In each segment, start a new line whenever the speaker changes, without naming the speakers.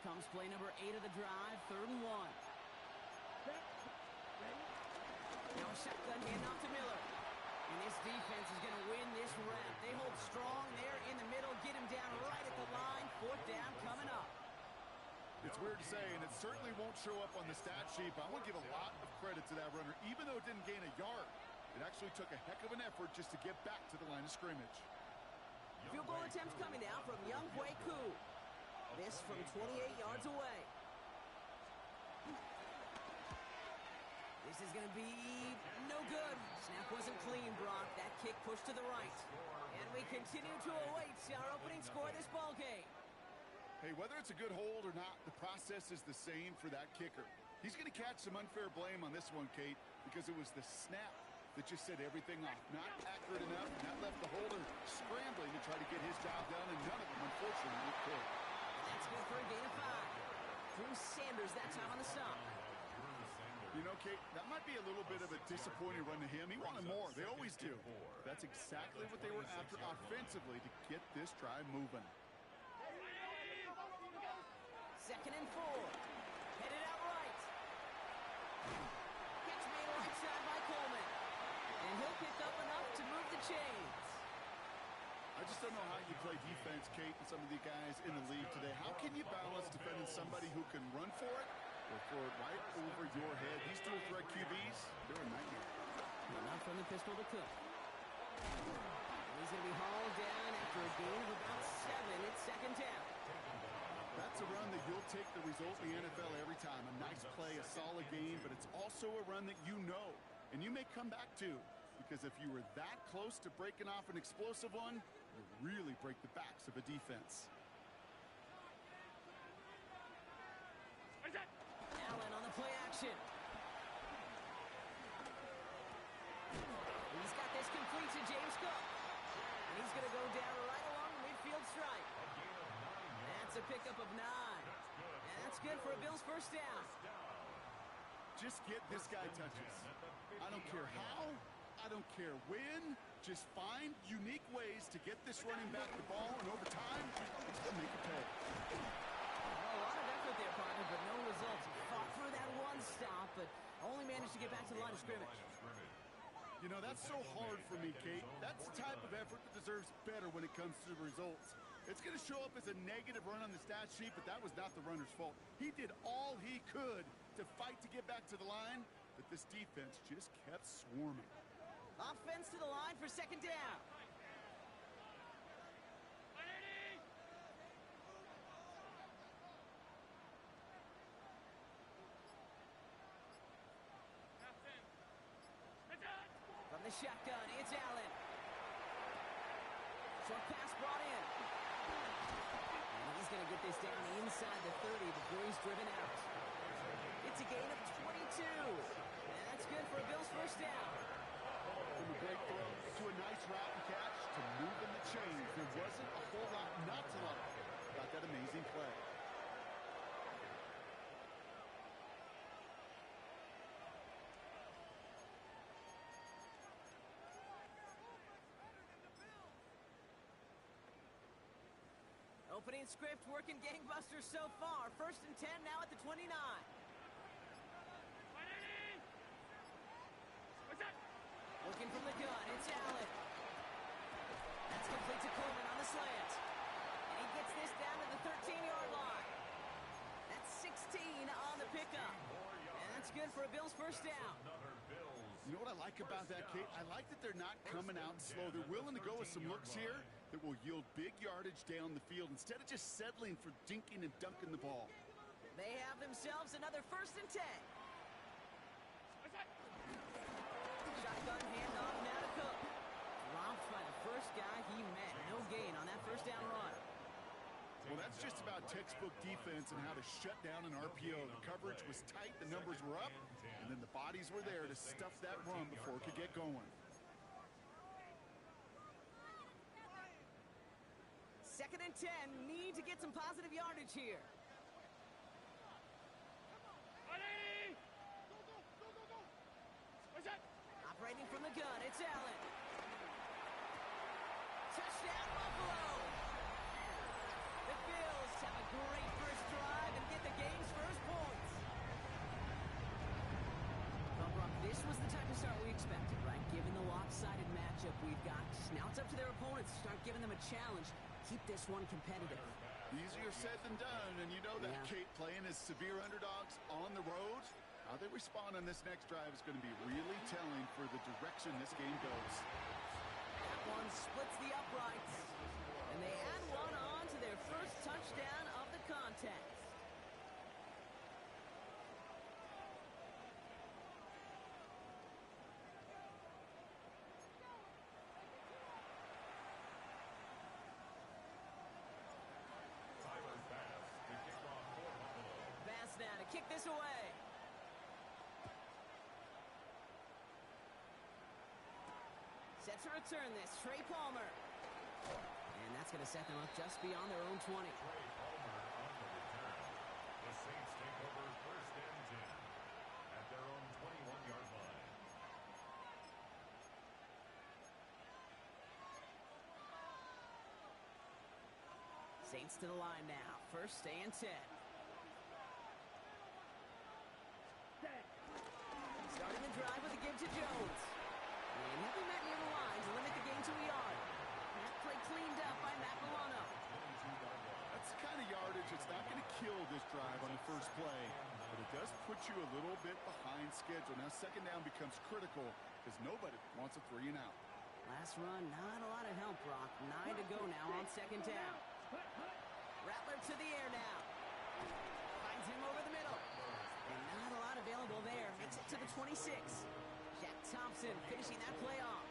comes play number 8 of the drive, 3rd and 1. Now a shotgun handoff to Miller. And this defense is going to win this rep. They hold strong there in the middle, get him down right at the line. 4th down coming up.
It's weird to say, and it certainly won't show up on the stat sheet, but I want to give a lot of credit to that runner. Even though it didn't gain a yard, it actually took a heck of an effort just to get back to the line of scrimmage.
Field goal attempts coming now from Younghoe Koo. This from 28 yards away. This is going to be no good. Snap wasn't clean, Brock. That kick pushed to the right. And we continue to await our opening score of this ballgame.
Hey, whether it's a good hold or not, the process is the same for that kicker. He's going to catch some unfair blame on this one, Kate, because it was the snap that just set everything off. Not accurate enough, and that left the holder scrambling to try to get his job done, and none of them, unfortunately, could.
That's good for a gain of 5. Drew Sanders that time on the stop.
You know, Kate, that might be a little bit of a disappointing run to him. He wanted more. They always do. That's exactly what they were after offensively to get this drive moving.
2nd and 4. Headed out right. Catch made right side by Coleman. And he'll pick up enough to move the chains.
I just don't know how you play defense, Kate, and some of the guys in the league today. How can you balance defending somebody who can run for it or throw it right over your head? These dual threat QBs, they're a nightmare.
Enough from the pistol to Cook. He's going to be hauled down after a gain of about 7. It's 2nd down.
That's a run that you'll take the result in the NFL every time. A nice play, a solid game, but it's also a run that you know, and you may come back to, because if you were that close to breaking off an explosive one, you really break the backs of a defense.
Allen on the play action. He's got this complete to James Cook. And he's going to go down right along the midfield stripe. That's a pickup of 9. And that's good for a Bills 1st down.
Just get this guy touches. I don't care how, I don't care when. Just find unique ways to get this running back the ball, and over time, it's going to make it pay.
A lot of effort there, partner, but no results. Fought through that one stop, but only managed to get back to the line of scrimmage.
You know, that's so hard for me, Kate. That's the type of effort that deserves better when it comes to the results. It's going to show up as a negative run on the stat sheet, but that was not the runner's fault. He did all he could to fight to get back to the line, but this defense just kept swarming.
Offense to the line for 2nd down. From the shotgun, it's Allen. Short pass brought in. And he's going to get this down inside the 30 before he's driven out. It's a gain of 22. And that's good for a Bills 1st down.
From a great throw to a nice route and catch to moving the chains. There wasn't a whole lot not to like about that amazing play.
Opening script working gangbusters so far. 1st and 10 now at the 29. Looking from the gun, it's Allen. That's complete to Coleman on the slant. And he gets this down to the 13-yard line. That's 16 on the pickup. And that's good for a Bills 1st down.
You know what I like about that, Kate? I like that they're not coming out slow. They're willing to go with some looks here that will yield big yardage down the field instead of just settling for dinking and dunking the ball.
They have themselves another 1st and 10. Shotgun handoff now to Cook. Dropped by the first guy he met. No gain on that 1st down run.
Well, that's just about textbook defense and how to shut down an RPO. The coverage was tight, the numbers were up, and then the bodies were there to stuff that run before it could get going.
2nd and 10. Need to get some positive yardage here. Operating from the gun, it's Allen. Touchdown, Buffalo! The Bills have a great first drive, and a challenge. Keep this one competitive.
Easier said than done, and you know that, Kate, playing as severe underdogs on the road. How they respond on this next drive is going to be really telling for the direction this game goes.
That one splits the uprights, and they add one on to their first touchdown of the contest. Now to kick this away. Set to return this, Trey Palmer. And that's going to set them up just beyond their own 20.
Trey Palmer on the return. The Saints take over 1st and 10 at their own 21-yard line.
Saints to the line now, 1st and 10. Starting the drive with a give to Jones. And he'll be met near the line to limit the gain to a yard. That play cleaned up by Matt Milano.
That's the kind of yardage that's not going to kill this drive on the first play, but it does put you a little bit behind schedule. Now 2nd down becomes critical because nobody wants a 3 and out.
Last run, not a lot of help, Brock. 9 to go now on 2nd down. Rattler to the air now. Finds him over the middle. And not a lot available there. Makes it to the 26. Jack Thompson finishing that play off.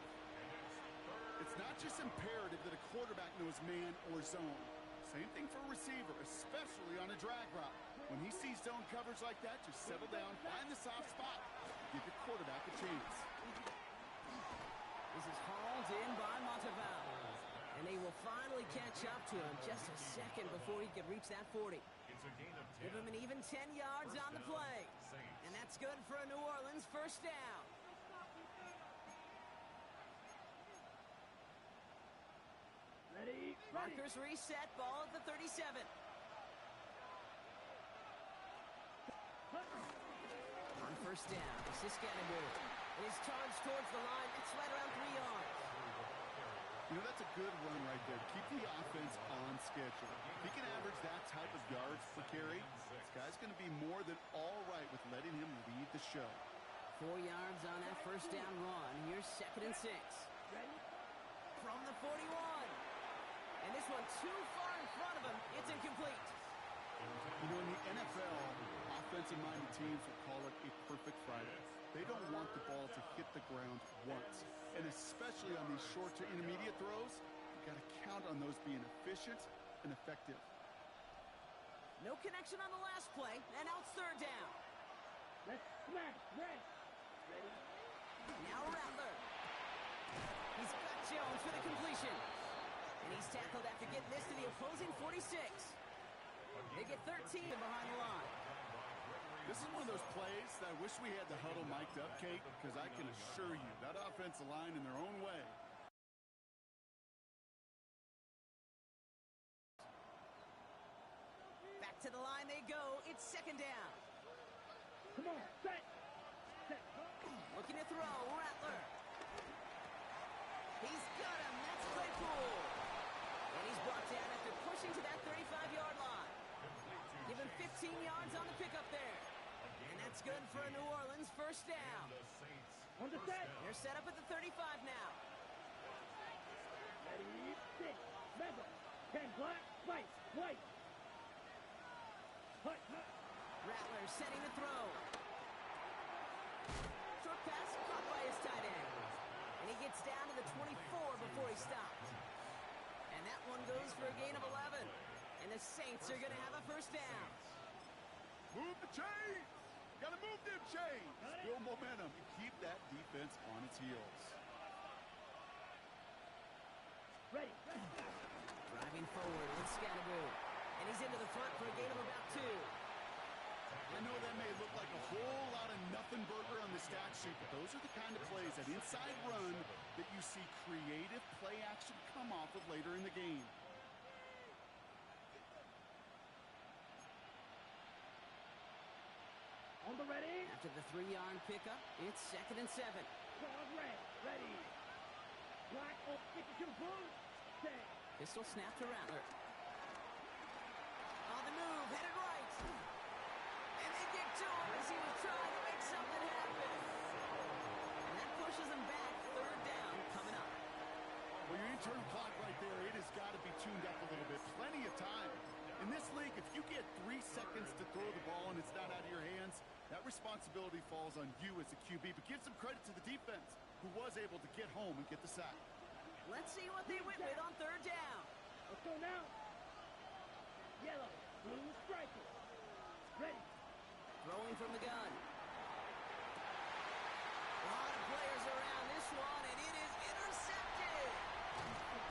It's not just imperative that a quarterback knows man or zone. Same thing for a receiver, especially on a drag route. When he sees zone coverage like that, just settle down, find the soft spot, give your quarterback a chance.
This is hauled in by Monteval. And they will finally catch up to him just a second before he can reach that 40.
It's a gain of 10.
Give him an even 10 yards on the play.
Saints.
And that's good for a New Orleans 1st down.
Ready.
Markers reset, ball at the 37. On 1st down, this is Scannaboo. It is charged towards the line. It's right around 3 yards.
You know, that's a good run right there. Keep the offense on schedule. If he can average that type of yards per carry, this guy's going to be more than all right with letting him lead the show.
4 yards on that 1st down run. Here's 2nd and 6. From the 41. And this one too far in front of him. It's incomplete.
You know, in the NFL, offensive-minded teams will call it a perfect Friday. They don't want the ball to hit the ground once. And especially on these short to intermediate throws, you got to count on those being efficient and effective.
No connection on the last play, and now it's 3rd down.
Let's smash. Ready.
Now Rattler. He's got Jones for the completion. And he's tackled after getting this to the opposing 46. They get 13 behind the line.
This is one of those plays that I wish we had the huddle mic'd up, Kate, because I can assure you that offensive line in their own way.
Back to the line they go. It's 2nd down.
Come on. Set.
Looking to throw. Rattler. He's got him. That's Claypool. And he's brought down after pushing to that 35-yard line. Give him 15 yards on the pickup there. And that's good for a New Orleans 1st down.
On the set.
They're set up at the 35 now.
Ready. Sit. Remember. 10 black. White.
Rattler setting the throw. Short pass caught by his tight end. And he gets down to the 24 before he stops. And that one goes for a gain of 11. And the Saints are going to have a 1st down.
Move the chains! Got to move them chains! Build momentum and keep that defense on its heels.
Ready.
Driving forward with Scannaboo. And he's into the front for a gain of about 2.
I know that may look like a whole lot of nothing burger on the stat sheet, but those are the kind of plays, that inside run, that you see creative play action come off of later in the game.
On the ready.
After the 3-yard pickup, it's 2nd and 7.
Red. Ready. Black. Oh, get your boots. Set.
Pistol snap to Rattler. On the move, headed right. And they get to him as he was trying to make something happen. And that pushes him back. Third down coming up.
Well, your internal clock right there, it has got to be tuned up a little bit. Plenty of time. In this league, if you get 3 seconds to throw the ball and it's not out of your hands, that responsibility falls on you as a QB. But give some credit to the defense, who was able to get home and get the sack.
Let's see what they went with on third down.
Let's go now. Yellow, blue striker. Ready.
Throwing from the gun. A lot of players around this one, and it is intercepted.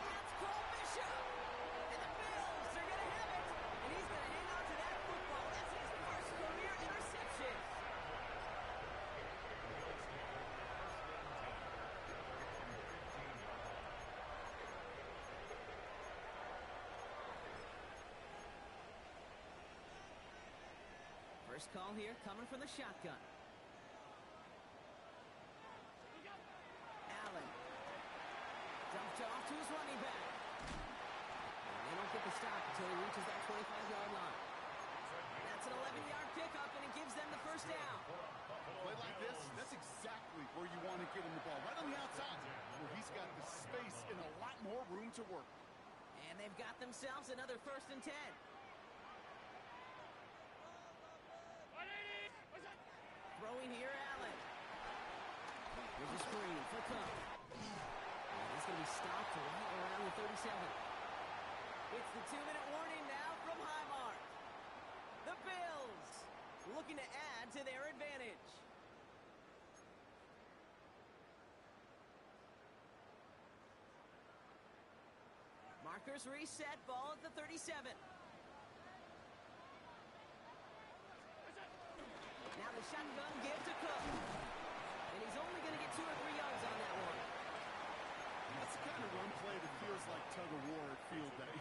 That's Cole Bishop. And the Bills are going to have it. And he's going to hang on to that football. That's his first career interception. First call here coming from the shotgun. Allen. Dumped off to his running back. And they don't get the stop until he reaches that 25-yard line. That's an 11-yard pickup, and it gives them the first down.
Play like this, that's exactly where you want to get him the ball. Right on the outside, where he's got the space and a lot more room to work.
And they've got themselves another 1st and 10. Throwing here, Allen. Here's a screen for Cook. And he's going to be stopped right around the 37. It's the 2-minute warning now from Highmark. The Bills looking to add to their advantage. Markers reset, ball at the 37. Now the shotgun give to Cook. And he's only going to get 2 or 3 yards on that one.
That's the kind of run play that feels like tug-of-war at field day.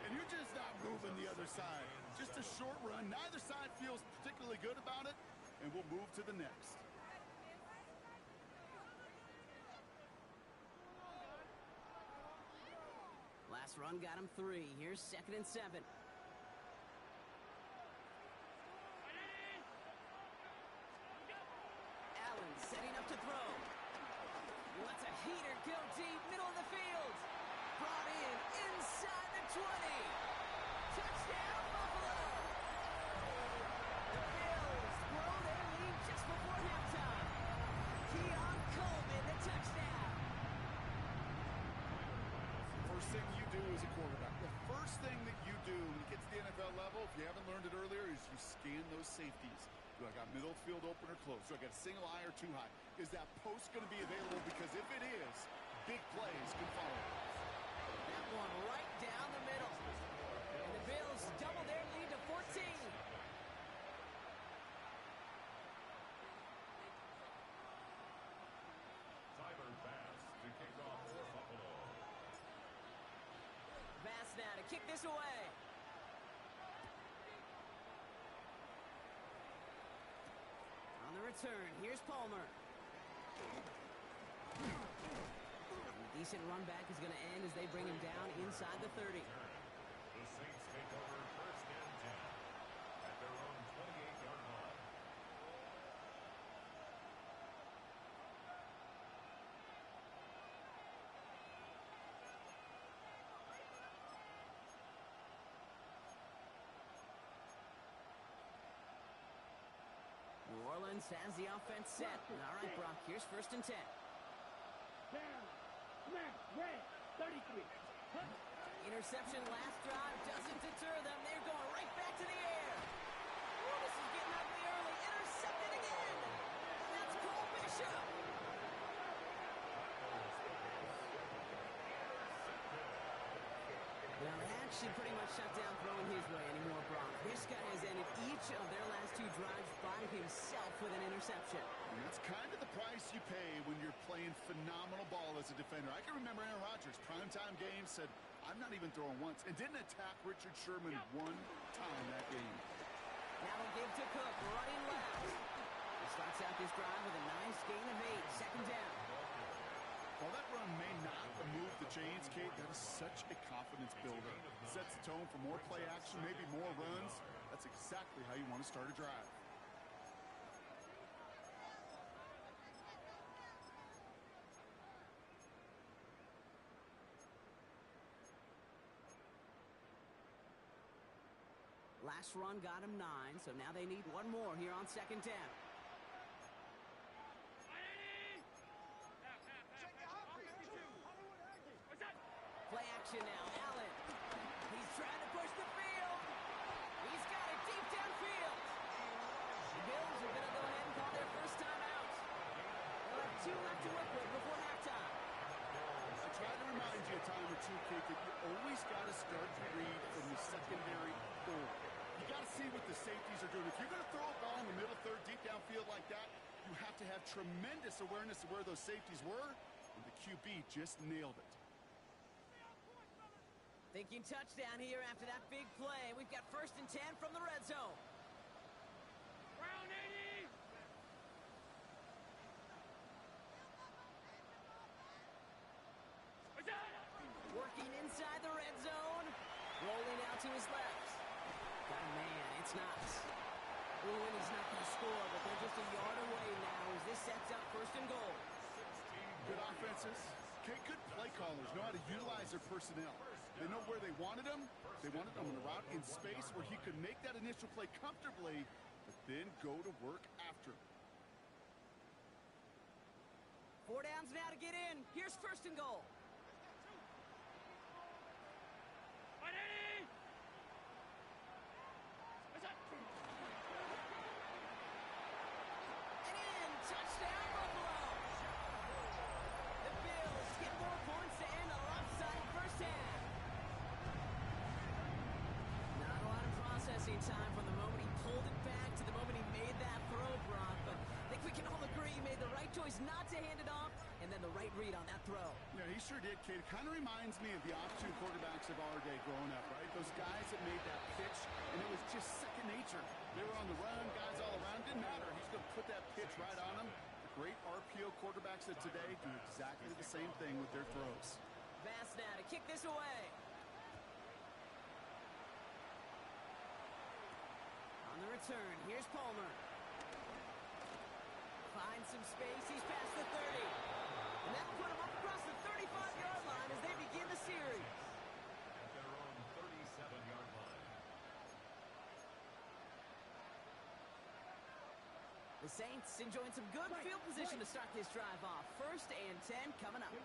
And you're just not moving the other side. Just a short run. Neither side feels particularly good about it. And we'll move to the next.
Last run got him 3. Here's 2nd and 7. Allen setting up to throw. Lets a heater go deep, middle of the field. Brought in inside the 20. Touchdown, Buffalo. The Bills blow their lead just before halftime. Keon Coleman, the touchdown.
First thing you do as a quarterback, the first thing that you do when you get to the NFL level, if you haven't learned it earlier, is you scan those safeties. Do I got middle field open or close? Do I got a single high or 2 high? Is that post going to be available? Because if it is, big plays can follow.
That one right down the middle. And the Bills double their lead to 14.
Tyler Bass to kick off for Buffalo.
Bass now to kick this away. On the return, here's Palmer. And a decent run back is going to end as they bring him down inside the 30.
The Saints take over 1st and 10 at their own 28-yard line.
New Orleans has the offense set. All right, Brock, here's 1st and 10.
Down. Smack. Red. 33. Huh.
Interception last drive doesn't deter them. They're going right back to the air. Oh, this is getting ugly early. Intercepted again. That's Cole Bishop. Now, that should pretty much shut down throwing his way anymore, Brock. This guy has ended each of their last 2 drives by himself with an interception.
And that's kind of the price you pay when you're playing phenomenal ball as a defender. I can remember Aaron Rodgers, primetime game, said, I'm not even throwing once, and didn't attack Richard Sherman 1 time that game.
Now they'll give to Cook, running left. He starts out this drive with a nice gain of 8, 2nd down.
While that run may not have moved the the chains, Kate, that is such a confidence builder. Sets the tone for more play action, maybe more runs. That's exactly how you want to start a drive.
Last run got him 9, so now they need one more here on second down. Play action now, Allen. He's trying to push the field. He's got it deep downfield. The Bills are going to go ahead and call their first time out. They'll have 2 left to work with before halftime.
I try to remind you a time or two, Kate, that you always got to start to read from the secondary forward. You got to see what the safeties are doing. If you're going to throw a ball in the middle third, deep downfield like that, you have to have tremendous awareness of where those safeties were, and the QB just nailed it.
Thinking touchdown here after that big play. We've got 1st and 10 from the red zone.
Round 80.
Working inside the red zone. Rolling out to his left. Got a man. It's not. Ooh, and he's not going to score, but they're just a yard away now as this sets up 1st and goal.
Good offenses. Okay, good play callers know how to utilize their personnel. They know where they wanted him. They wanted him on the route in space where he could make that initial play comfortably, but then go to work after.
4 downs now to get in. Here's 1st and goal. And in. Touchdown, Buffalo. The Bills get more points to end a lopsided first half. Not a lot of processing time from the moment he pulled it back to the moment he made that throw, Brock. But I think we can all agree he made the right choice not to hand it off, and then the right read on that throw.
Yeah, he sure did, Kate. It kind of reminds me of the option quarterbacks of our day growing up, right? Those guys that made that pitch, and it was just second nature. They were on the run, guys all around. Didn't matter. He's going to put that pitch right on them. The great RPO quarterbacks of today do exactly the same thing with their throws.
Bass now to kick this away. On the return, here's Palmer. Finds some space. He's past the 30. And that'll put him up across the 35-yard line as they begin the series.
At their own 37-yard line.
The Saints enjoying some good field position to start this drive off. 1st and 10 coming up.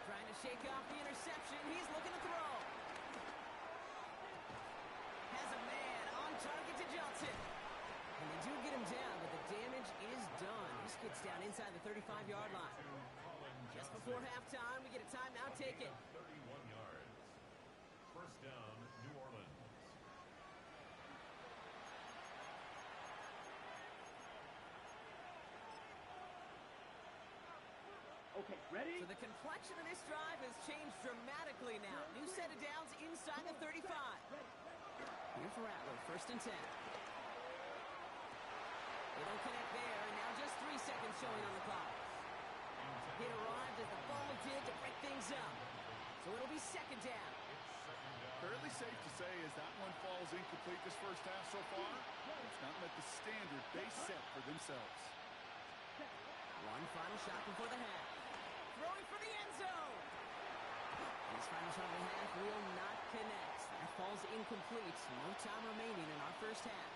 Trying to shake off the interception. He's looking to throw. Has a man on target to Johnson. And they do get him down, but the damage is done. This gets down inside the 35-yard line. Just before halftime, we get a timeout. Take it.
31 yards. 1st down, New Orleans.
Okay, ready?
So the complexion of this drive has changed dramatically now. New set of downs inside the 35. Here's Rattler, 1st and 10. They don't connect there, and now just 3 seconds showing on the clock. It arrived as the ball did to break things up. So it'll be 2nd down.
Fairly safe to say as that one falls incomplete this first half so far. It's not met the standard they set for themselves.
One final shot before the half. Throwing for the end zone. This final shot of the half will not connect. That falls incomplete. No time remaining in our first half.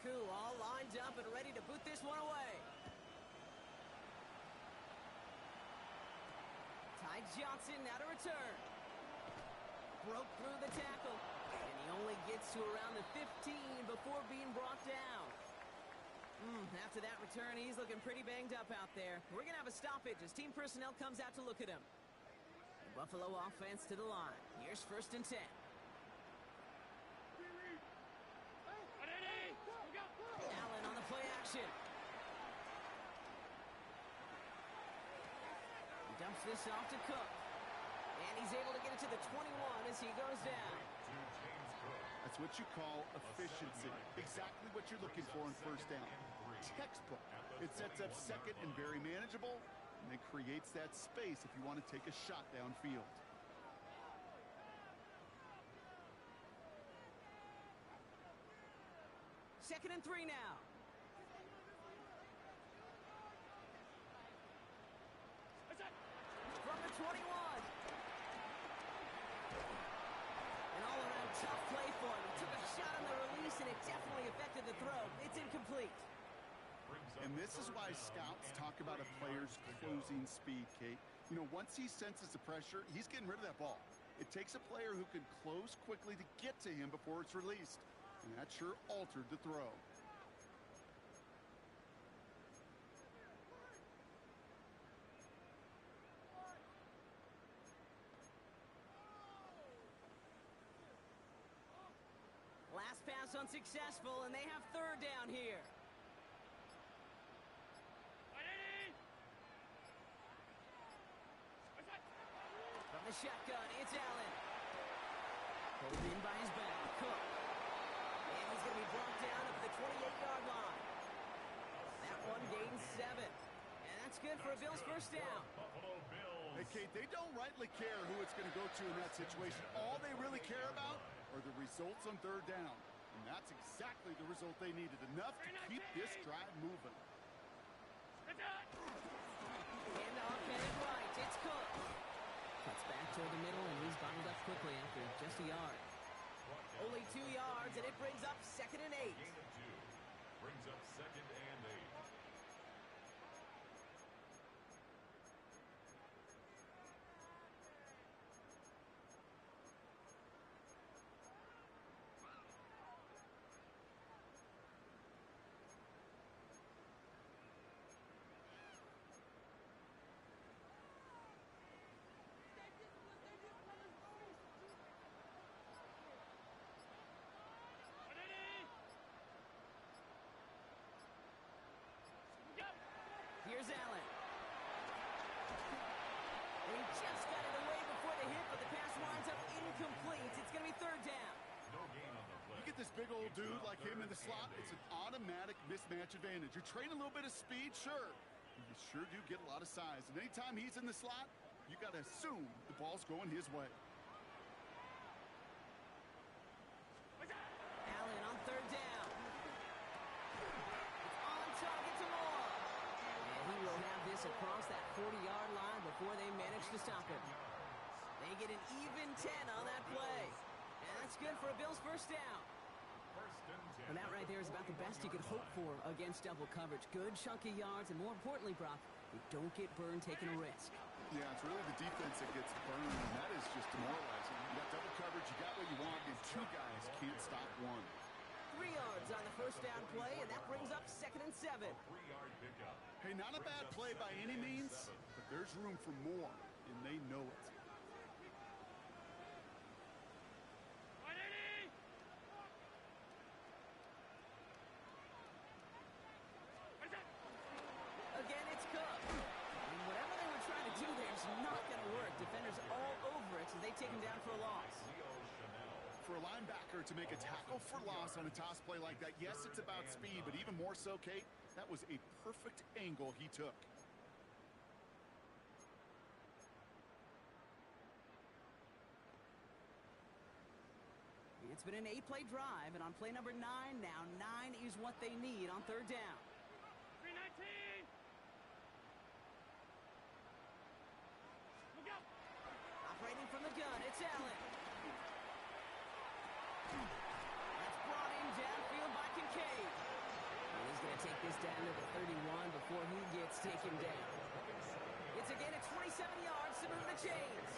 Koo all lined up and ready to boot this one away. Ty Johnson now to return. Broke through the tackle. And he only gets to around the 15 before being brought down. After that return, he's looking pretty banged up out there. We're going to have a stoppage as team personnel comes out to look at him. The Buffalo offense to the line. Here's 1st and 10. Allen on the play action. Dumps this off to Cook. And he's able to get it to the 21 as he goes down.
That's what you call efficiency. Exactly what you're looking for on first down. Textbook. It sets up second and very manageable, and it creates that space if you want to take a shot downfield.
Second and 3 now. From the 21. An all-around tough play for him. He took a shot on the release, and it definitely affected the throw. It's incomplete.
And this is why scouts talk about a player's closing speed, Kate. You know, once he senses the pressure, he's getting rid of that ball. It takes a player who can close quickly to get to him before it's released. And that sure altered the throw.
Last pass unsuccessful, and they have third down here. From the shotgun, it's Allen. Pulled in by his back, Cook. And he's going to be brought down at the 28-yard line. That one gains 7. And that's good for a Bills first down.
Hey, Kate, they don't rightly care who it's going to go to in that situation. All they really care about are the results on third down. And that's exactly the result they needed. Enough to keep this drive moving.
And off headed right, it's Cook. Cuts back toward the middle, and he's bottled up quickly after just a yard. Only 2 yards, and it brings up second and 8.
Brings up second and 8.
Here's Allen. And he just got it away before the hit, but the pass winds up incomplete. It's going to be third down.
No gain on the play.
You get this big old dude like him in the slot, it's an automatic mismatch advantage. You train a little bit of speed, sure. You sure do get a lot of size. And anytime he's in the slot, you got to assume the ball's going his way.
Allen on third down. It's on target to Moore. And he will have this across that 40-yard line before they manage to stop him. They get an even 10 on that play. And that's good for a Bills first down. And that right there is about the best you could hope for against double coverage. Good chunky yards, and more importantly, Brock, you don't get burned taking a risk.
Yeah, it's really the defense that gets burned, and that is just demoralizing. You got double coverage, you got what you want, and 2 guys can't stop one.
3 yards on the first down play, and that brings up second and 7.
3-yard pickup.
Hey, not a bad play by any means, but there's room for more, and they know it.
Again, it's Cook. And whatever they were trying to do there is not going to work. Defenders all over it, so they take him down for a loss.
For a linebacker to make a tackle for loss on a toss play like that, yes, it's about speed, but even more so, Kate, that was a perfect angle he took.
It's been an 8-play drive, and on play number 9 now, 9 is what they need on third down.
319! Look out!
Operating from the gun, it's Allen. That's brought in downfield by Kincaid. And he's going to take this down to the 31 before he gets taken down. It's again at 27 yards to move the chains.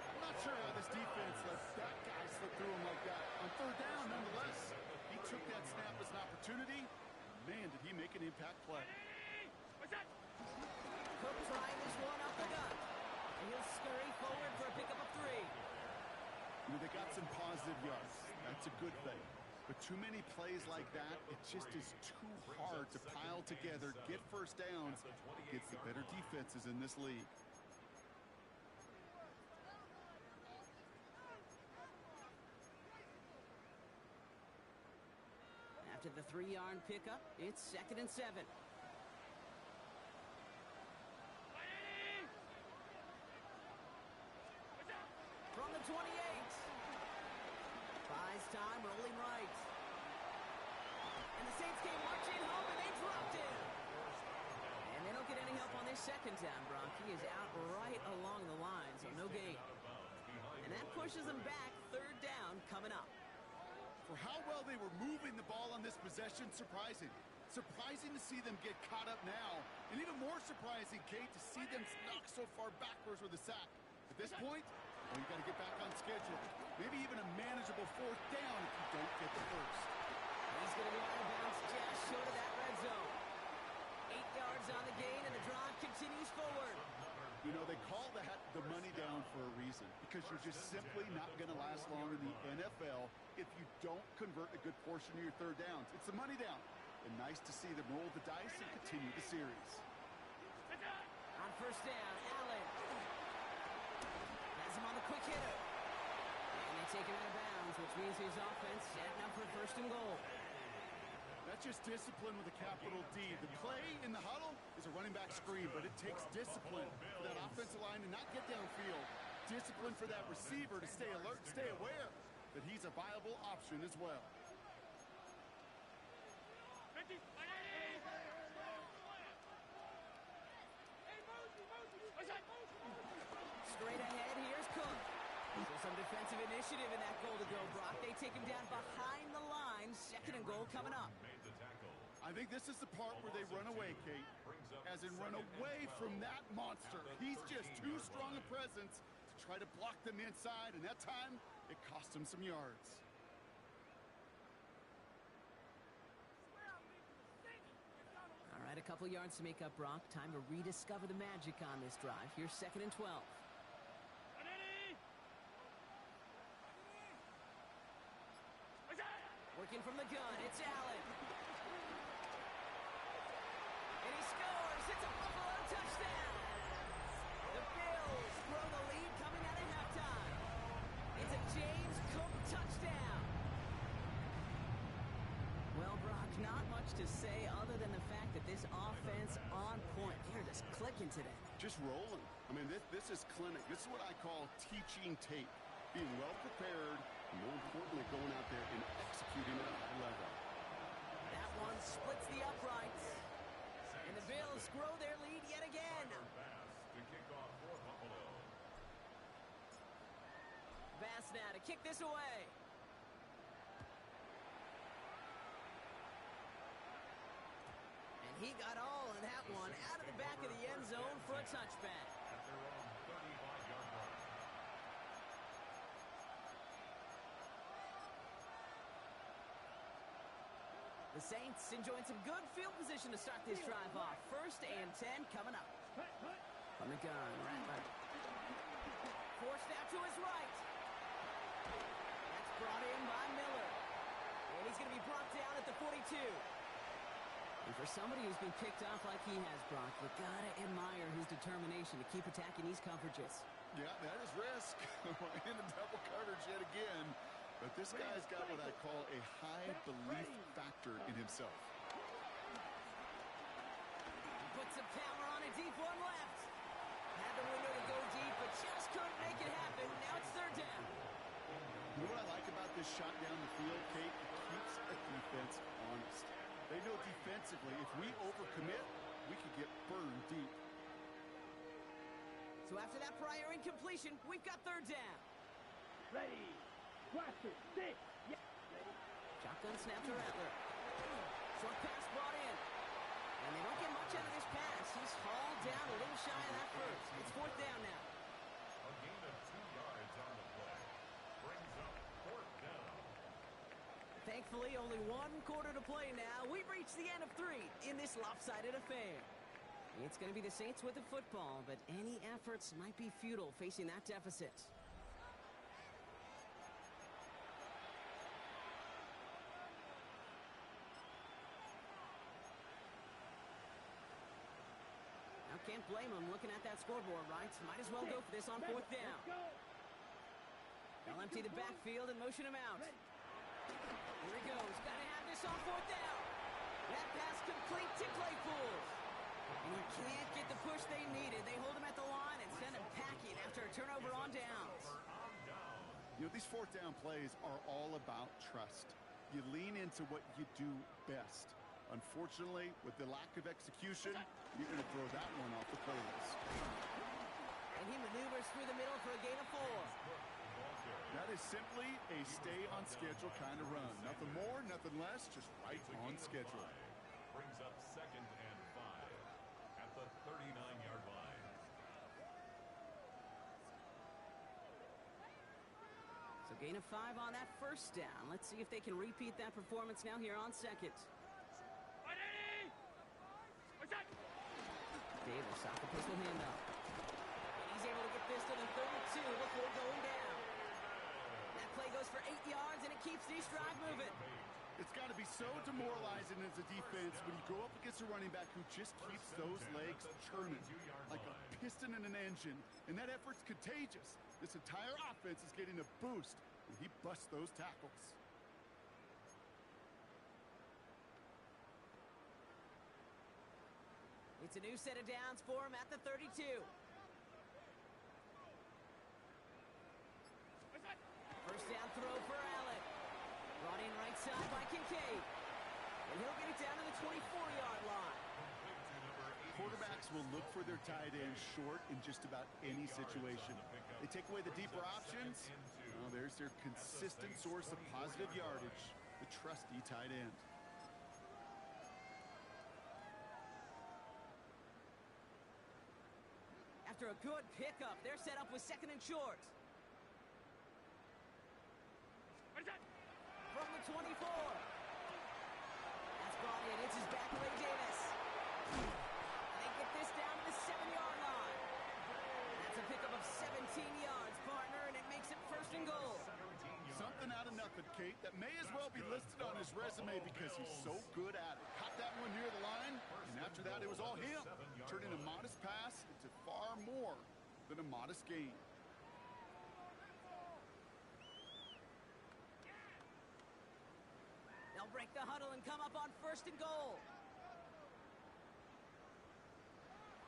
I'm not sure how this defense let that guy slip through him like that. On third down, nonetheless, he took that snap as an opportunity. Man, did he make an impact play.
What's that?
Cook trying this one up the gut. And he'll scurry forward for a pickup of 3.
You know, they got some positive yards. That's a good thing. But too many plays like that, it just is too hard to pile together, get first downs against the better defenses in this league.
After the 3-yard pickup, it's 2nd and 7. From the 28. Buys time, rolling right. And the Saints came marching home, and they dropped it. And they don't get any help on this 2nd down, Brock. He is out right along the line, so no gain. And that pushes them back. 3rd down coming up.
For how well they were moving the ball on this possession, surprising. Surprising to see them get caught up now. And even more surprising, Kate, to see them knock so far backwards with a sack. At this point, well, you got to get back on schedule. Maybe even a manageable 4th down if you don't get the first.
He's going to be out of bounds just short of that red zone. 8 yards on the gain, and the drive continues forward.
You know, they call that the money down for a reason, because you're just simply not going to last long in the NFL if you don't convert a good portion of your 3rd downs. It's the money down. And nice to see them roll the dice and continue the series.
On 1st down, Allen has him on the quick hitter. And they take him out of bounds, which means his offense setting up for 1st and goal.
That's just discipline with a capital D. The play in the huddle is a running back screen, but it takes discipline for that offensive line to not get downfield. Discipline for that receiver to stay alert, stay aware that he's a viable option as well.
Straight ahead, here's Cook. So some defensive initiative in that goal to go, Brock. They take him down behind the line. 2nd and goal coming up.
I think this is the part where they run away, Kate. As in run away from that monster. He's just too strong a presence to try to block them inside, and that time, it cost him some yards.
All right, a couple yards to make up, Brock. Time to rediscover the magic on this drive. Here's 2nd and 12. Working from the gun, it's Allen. And he scores. It's a Buffalo touchdown. The Bills grow the lead coming out of halftime. It's a James Cook touchdown. Well, Brock, not much to say other than the fact that this offense on point. They're just clicking today.
Just rolling. I mean, this is clinic. This is what I call teaching tape. Being well prepared, and more importantly, going out there and executing at a high level.
That one splits the uprights. And the Bills grow their lead yet again. Bass now to kick this away. And he got all of that one out of the back of the end zone for a touchback. The Saints enjoying some good field position to start this drive off. 1st and 10 coming up. From the gun, Rattler. Forced out to his right. That's brought in by Miller. And he's going to be brought down at the 42. And for somebody who's been picked off like he has, Brock, you got to admire his determination to keep attacking these coverages.
Yeah, that is risk. In the double coverage yet again. But this guy's got what I call a high belief factor in himself.
Puts some power on a deep one left. Had the window to go deep, but just couldn't make it happen. Now it's 3rd down.
You know what I like about this shot down the field, Kate? It keeps a defense honest. They know defensively, if we overcommit, we could get burned deep.
So after that prior incompletion, we've got 3rd down.
Ready. Question, 6. Yeah. Ready.
Shotgun snap to Rattler. Short pass brought in. And they don't get much out of this pass. He's hauled down a little shy of that first. It's 4th down now.
A gain of 2 yards on the play. Brings up 4th down.
Thankfully, only 1 quarter to play now. We've reached the end of 3 in this lopsided affair. It's going to be the Saints with the football, but any efforts might be futile facing that deficit. Can't blame him looking at that scoreboard, right? Might as well go for this on 4th down. They'll empty the backfield and motion him out. Here he goes. Got to have this on fourth down. That pass complete to Claypool. And he can't get the push they needed. They hold him at the line and send him packing after a turnover on downs.
You know, these fourth down plays are all about trust. You lean into what you do best. Unfortunately, with the lack of execution, you're going to throw that one off the play list.
And he maneuvers through the middle for a gain of 4.
That is simply a stay-on-schedule kind of run. Nothing more, nothing less, just right on schedule.
Brings up 2nd and 5 at the 39-yard line.
So gain of 5 on that first down. Let's see if they can repeat that performance now here on second. Davis off the pistol handoff. And he's able to get this to the 32 before going down. That play goes for 8 yards, and it keeps this drive moving.
It's got to be so demoralizing as a defense when you go up against a running back who just keeps those legs churning like a piston in an engine, and that effort's contagious. This entire offense is getting a boost when he busts those tackles.
It's a new set of downs for him at the 32. First down throw for Allen. Brought in right side by Kincaid. And he'll get it down to the 24-yard line.
Quarterbacks will look for their tight end short in just about any situation. They take away the deeper options. Well, there's their consistent source of positive yardage, the trusty tight end.
After a good pickup, they're set up with 2nd and short. From the 24. That's brought in. It's his back, Ray Davis. And they get this down to the 7-yard line. That's a pickup of 17 yards, partner, and it makes it 1st and goal.
Something out of nothing, Kate, that may as well be listed on his resume because he's so good at it. Caught that one near the line, and after that it was all him, turning a modest pass into far more than a modest gain.
They'll break the huddle and come up on 1st and goal.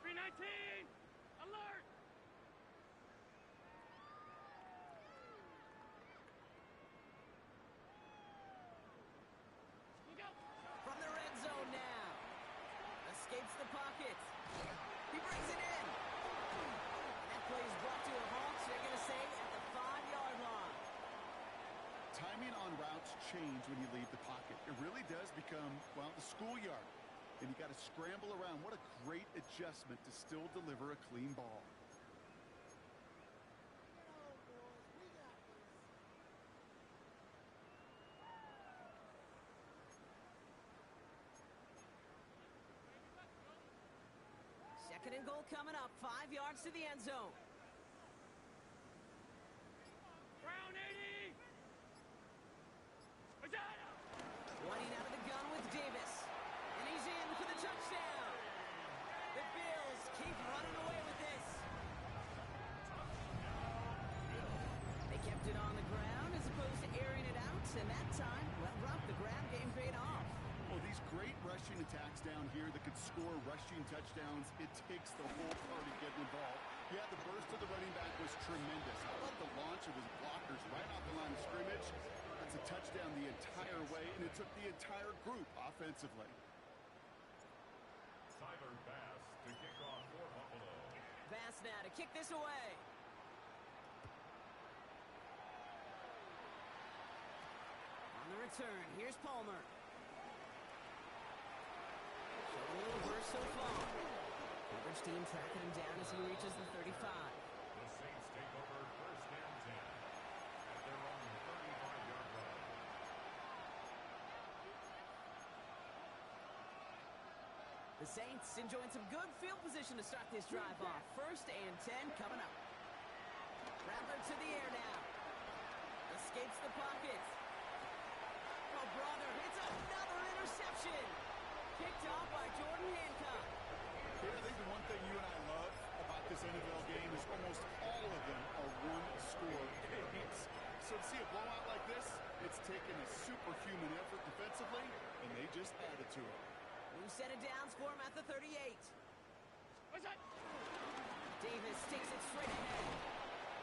319! Alert!
From the red zone now. Escapes the pocket. He brings it in. And that play is brought to a halt, so they're going to say at the 5-yard line.
Timing on routes change when you leave the pocket. It really does become, well, the schoolyard. And you got to scramble around. What a great adjustment to still deliver a clean ball.
Second and goal coming up. 5 yards to the end zone.
Brown 80!
Running out of the gun with Davis. And he's in for the touchdown. The Bills keep running away with this. They kept it on the ground as opposed to airing it out. And that time, well, Rob, the ground game paid off.
Well, these great rushing attacks down here that could score rushing touchdowns, it takes the whole party getting involved. Yeah, the burst of the running back was tremendous. How about the launch of his blockers right off the line of scrimmage? That's a touchdown the entire way, and it took the entire group offensively.
Tyler Bass to kick off for Buffalo.
Bass now to kick this away. On the return, here's Palmer. Showing a little burst so far. Coverage team tracking him down as he reaches the 35.
The Saints take over 1st and 10 at their own 35-yard line.
The Saints enjoying some good field position to start this drive off. 1st and 10 coming up. Rattler to the air now. Escapes the pocket. Oh, brother, it's another interception. Picked off by Jordan Hancock.
Here, I think the one thing you and I love about this NFL game is almost all of them are one-score games. So to see a blowout like this, it's taken a superhuman effort defensively to him.
New set of downs for him at the 38.
What's that?
Davis takes it straight ahead.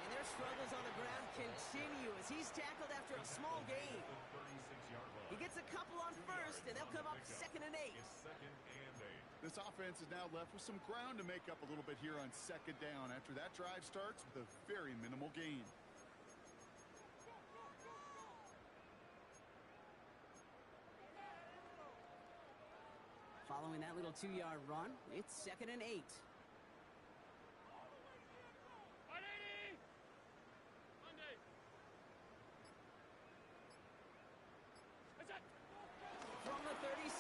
And their struggles on the ground continue as he's tackled after a small gain. He gets a couple on first, and they'll come up 2nd and 8.
It's 2nd and 8.
This offense is now left with some ground to make up a little bit here on 2nd down after that drive starts with a very minimal gain.
Following that little 2-yard run, it's 2nd and 8. From the 36.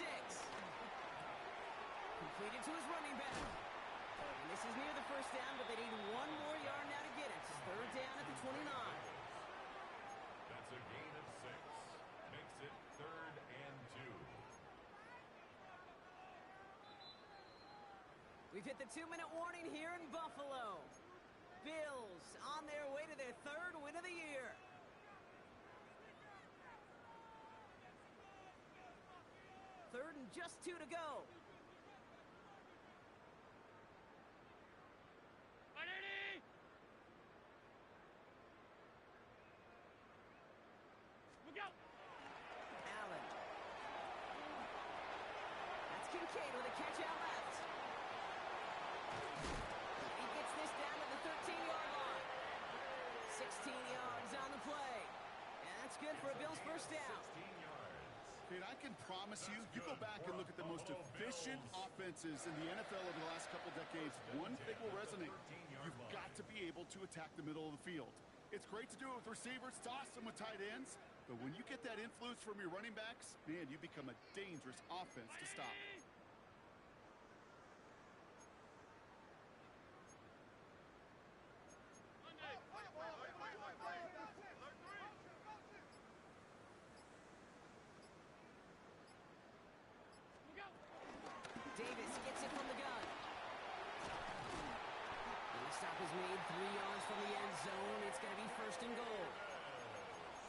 Completed to his running back. And this is near the first down, but they need 1 more yard now to get it. 3rd down at the 29.
That's a gain of 6. Makes it 3rd and 2.
We've hit the 2-minute warning here in Buffalo. Bills on their way to their 3rd win of the year. Third and just 2 to go.
Look out!
Allen. That's Kincaid with a catch out left. He gets this down to the 13-yard line. 16 yards on the play. And that's good for a Bills first down.
16 yards.
And I can promise you, you go back and look at the most efficient offenses in the NFL over the last couple decades, one thing will resonate. You've got to be able to attack the middle of the field. It's great to do it with receivers, it's awesome with tight ends, but when you get that influence from your running backs, man, you become a dangerous offense to stop.
Davis gets it from the gun. And the stop is made 3 yards from the end zone. It's going to be 1st and goal.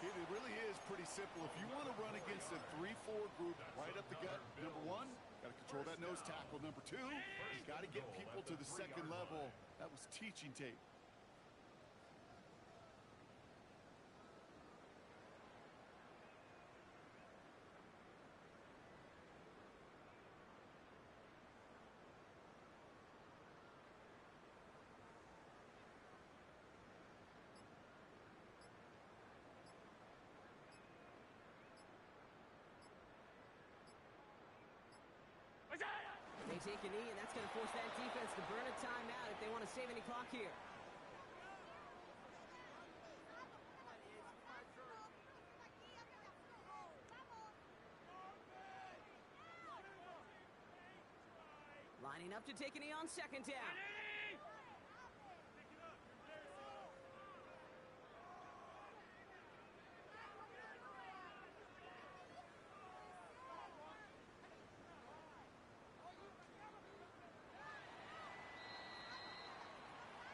It really is pretty simple. If you want to run against a 3-4 group right up the gut, number 1, got to control that nose tackle. Number 2, you got to get people to the 2nd level. That was teaching tape.
They take a knee, and that's going to force that defense to burn a timeout if they want to save any clock here. Lining up to take a knee on 2nd down.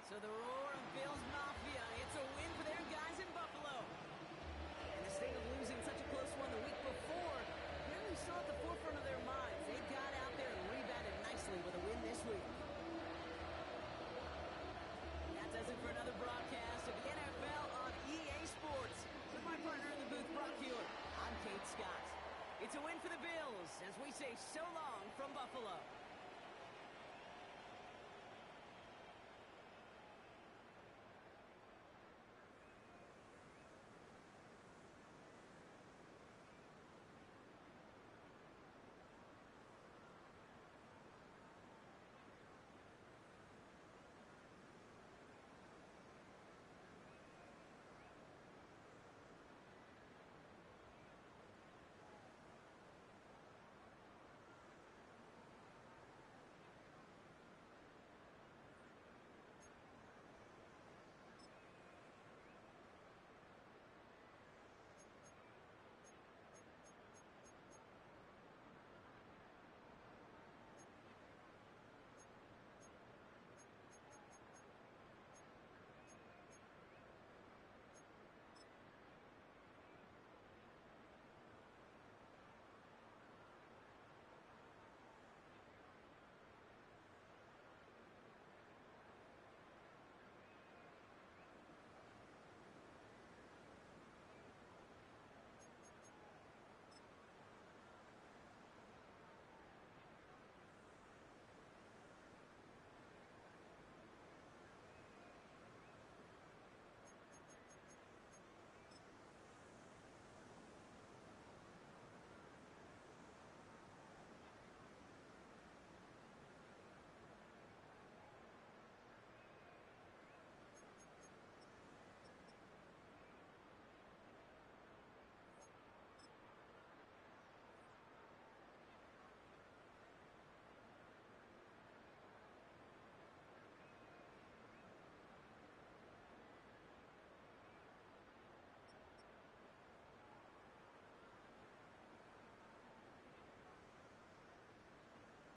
So the roar of Bills Mafia, it's a win for their guys in Buffalo. And instead of losing such a close one the week before, really still at the forefront of their minds. They got out there and rebounded nicely with a win this week. That does it for another broadcast of the NFL on EA Sports. With my partner in the booth, Brock Hewitt, I'm Kate Scott. It's a win for the Bills as we say so long from Buffalo.